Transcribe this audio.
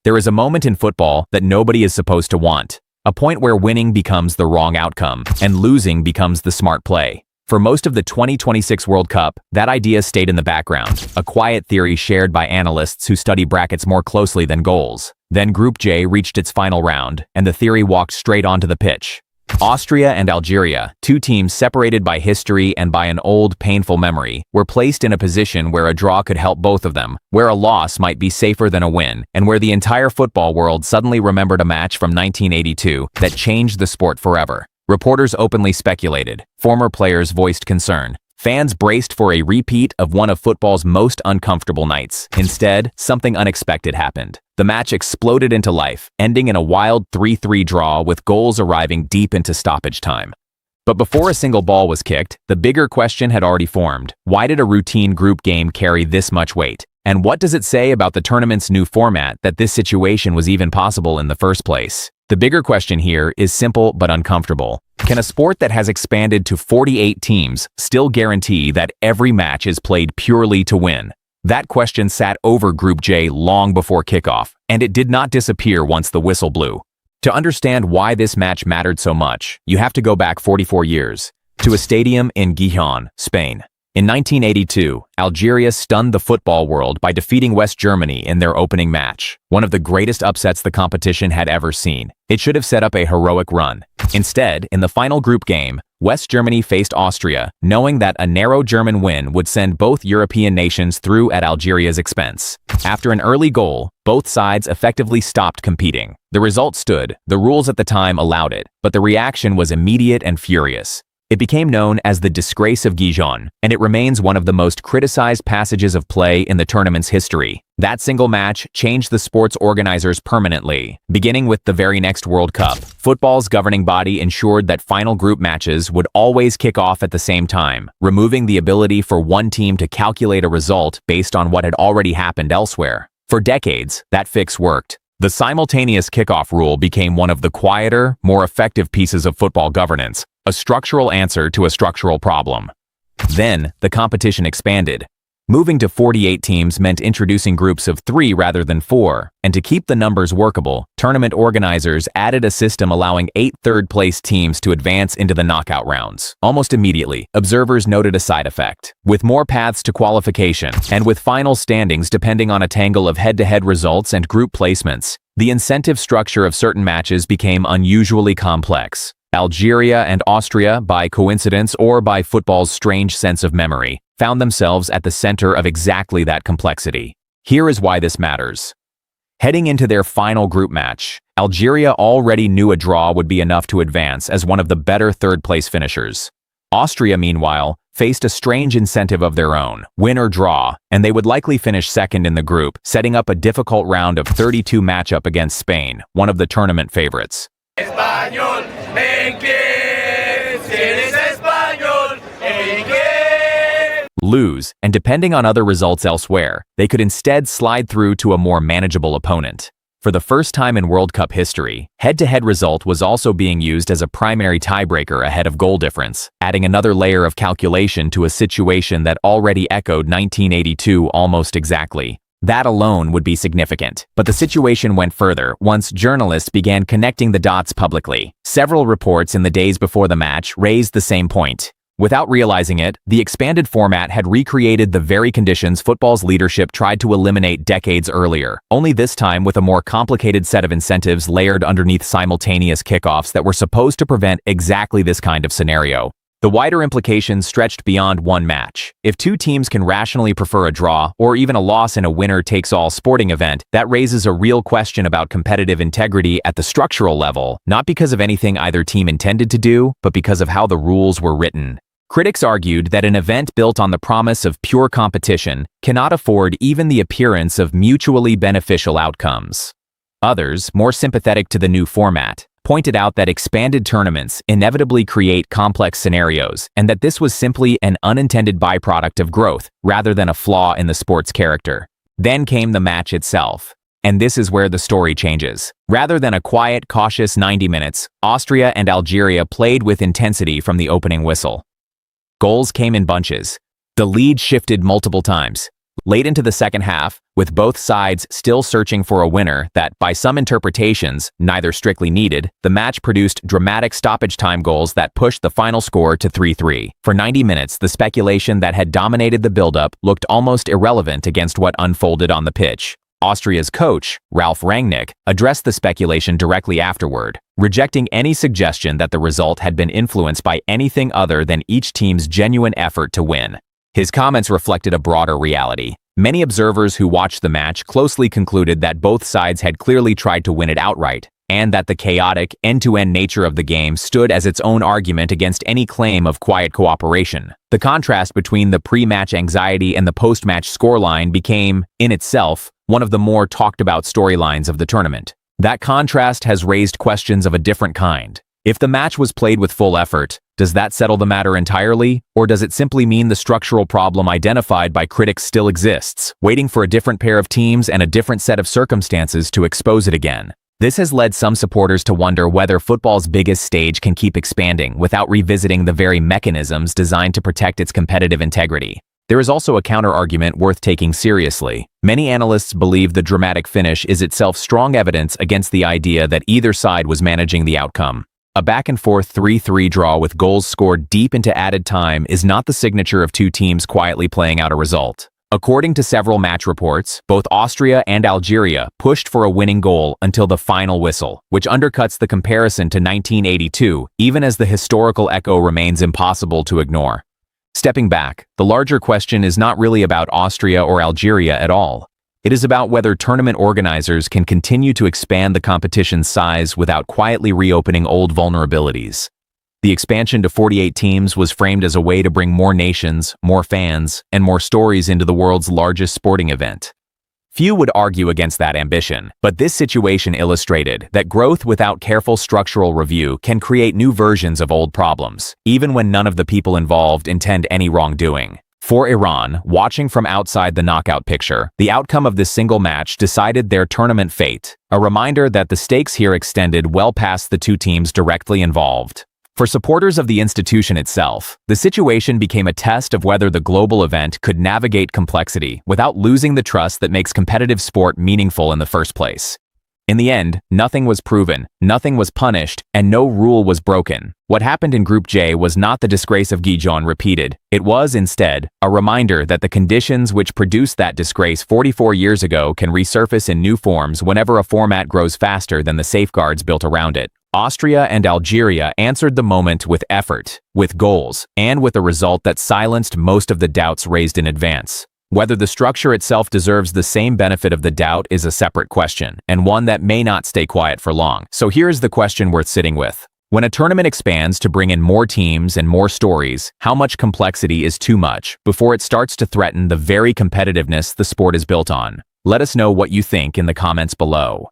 There is a moment in football that nobody is supposed to want. A point where winning becomes the wrong outcome, and losing becomes the smart play. For most of the 2026 World Cup, that idea stayed in the background, a quiet theory shared by analysts who study brackets more closely than goals. Then Group J reached its final round, and the theory walked straight onto the pitch. Austria and Algeria, two teams separated by history and by an old, painful memory, were placed in a position where a draw could help both of them, where a loss might be safer than a win, and where the entire football world suddenly remembered a match from 1982 that changed the sport forever. Reporters openly speculated. Former players voiced concern. Fans braced for a repeat of one of football's most uncomfortable nights. Instead, something unexpected happened. The match exploded into life, ending in a wild 3-3 draw with goals arriving deep into stoppage time. But before a single ball was kicked, the bigger question had already formed. Why did a routine group game carry this much weight? And what does it say about the tournament's new format that this situation was even possible in the first place? The bigger question here is simple but uncomfortable. Can a sport that has expanded to 48 teams still guarantee that every match is played purely to win? That question sat over Group J long before kickoff, and it did not disappear once the whistle blew. To understand why this match mattered so much, you have to go back 44 years, to a stadium in Gijon, Spain. In 1982, Algeria stunned the football world by defeating West Germany in their opening match, one of the greatest upsets the competition had ever seen. It should have set up a heroic run. Instead, in the final group game, West Germany faced Austria, knowing that a narrow German win would send both European nations through at Algeria's expense. After an early goal, both sides effectively stopped competing. The result stood, the rules at the time allowed it, but the reaction was immediate and furious. It became known as the Disgrace of Gijón, and it remains one of the most criticized passages of play in the tournament's history. That single match changed the sport's organizers permanently. Beginning with the very next World Cup, football's governing body ensured that final group matches would always kick off at the same time, removing the ability for one team to calculate a result based on what had already happened elsewhere. For decades, that fix worked. The simultaneous kickoff rule became one of the quieter, more effective pieces of football governance, a structural answer to a structural problem. Then, the competition expanded. Moving to 48 teams meant introducing groups of 3 rather than 4, and to keep the numbers workable, tournament organizers added a system allowing 8 third-place teams to advance into the knockout rounds. Almost immediately, observers noted a side effect. With more paths to qualification, and with final standings depending on a tangle of head-to-head results and group placements, the incentive structure of certain matches became unusually complex. Algeria and Austria, by coincidence or by football's strange sense of memory, found themselves at the center of exactly that complexity. Here is why this matters. Heading into their final group match, Algeria already knew a draw would be enough to advance as one of the better third-place finishers. Austria, meanwhile, faced a strange incentive of their own, win or draw, and they would likely finish second in the group, setting up a difficult round of 32 matchup against Spain, one of the tournament favorites. Español, lose, and depending on other results elsewhere, they could instead slide through to a more manageable opponent. For the first time in World Cup history, head-to-head result was also being used as a primary tiebreaker ahead of goal difference, adding another layer of calculation to a situation that already echoed 1982 almost exactly. That alone would be significant. But the situation went further once journalists began connecting the dots publicly. Several reports in the days before the match raised the same point. Without realizing it, the expanded format had recreated the very conditions football's leadership tried to eliminate decades earlier, only this time with a more complicated set of incentives layered underneath simultaneous kickoffs that were supposed to prevent exactly this kind of scenario. The wider implications stretched beyond one match. If two teams can rationally prefer a draw, or even a loss in a winner-takes-all sporting event, that raises a real question about competitive integrity at the structural level, not because of anything either team intended to do, but because of how the rules were written. Critics argued that an event built on the promise of pure competition cannot afford even the appearance of mutually beneficial outcomes. Others, more sympathetic to the new format, pointed out that expanded tournaments inevitably create complex scenarios and that this was simply an unintended byproduct of growth rather than a flaw in the sport's character. Then came the match itself. And this is where the story changes. Rather than a quiet, cautious 90 minutes, Austria and Algeria played with intensity from the opening whistle. Goals came in bunches. The lead shifted multiple times. Late into the second half, with both sides still searching for a winner that, by some interpretations, neither strictly needed, the match produced dramatic stoppage time goals that pushed the final score to 3-3. For 90 minutes, the speculation that had dominated the build-up looked almost irrelevant against what unfolded on the pitch. Austria's coach, Ralf Rangnick, addressed the speculation directly afterward, rejecting any suggestion that the result had been influenced by anything other than each team's genuine effort to win. His comments reflected a broader reality. Many observers who watched the match closely concluded that both sides had clearly tried to win it outright, and that the chaotic, end-to-end nature of the game stood as its own argument against any claim of quiet cooperation. The contrast between the pre-match anxiety and the post-match scoreline became, in itself, one of the more talked-about storylines of the tournament. That contrast has raised questions of a different kind. If the match was played with full effort, does that settle the matter entirely, or does it simply mean the structural problem identified by critics still exists, waiting for a different pair of teams and a different set of circumstances to expose it again? This has led some supporters to wonder whether football's biggest stage can keep expanding without revisiting the very mechanisms designed to protect its competitive integrity. There is also a counter-argument worth taking seriously. Many analysts believe the dramatic finish is itself strong evidence against the idea that either side was managing the outcome. A back-and-forth 3-3 draw with goals scored deep into added time is not the signature of two teams quietly playing out a result. According to several match reports, both Austria and Algeria pushed for a winning goal until the final whistle, which undercuts the comparison to 1982, even as the historical echo remains impossible to ignore. Stepping back, the larger question is not really about Austria or Algeria at all. It is about whether tournament organizers can continue to expand the competition's size without quietly reopening old vulnerabilities. The expansion to 48 teams was framed as a way to bring more nations, more fans, and more stories into the world's largest sporting event. Few would argue against that ambition, but this situation illustrated that growth without careful structural review can create new versions of old problems, even when none of the people involved intend any wrongdoing. For Iran, watching from outside the knockout picture, the outcome of this single match decided their tournament fate, a reminder that the stakes here extended well past the two teams directly involved. For supporters of the institution itself, the situation became a test of whether the global event could navigate complexity without losing the trust that makes competitive sport meaningful in the first place. In the end, nothing was proven, nothing was punished, and no rule was broken. What happened in Group J was not the disgrace of Gijon repeated. It was, instead, a reminder that the conditions which produced that disgrace 44 years ago can resurface in new forms whenever a format grows faster than the safeguards built around it. Austria and Algeria answered the moment with effort, with goals, and with a result that silenced most of the doubts raised in advance. Whether the structure itself deserves the same benefit of the doubt is a separate question, and one that may not stay quiet for long. So here's the question worth sitting with. When a tournament expands to bring in more teams and more stories, how much complexity is too much before it starts to threaten the very competitiveness the sport is built on? Let us know what you think in the comments below.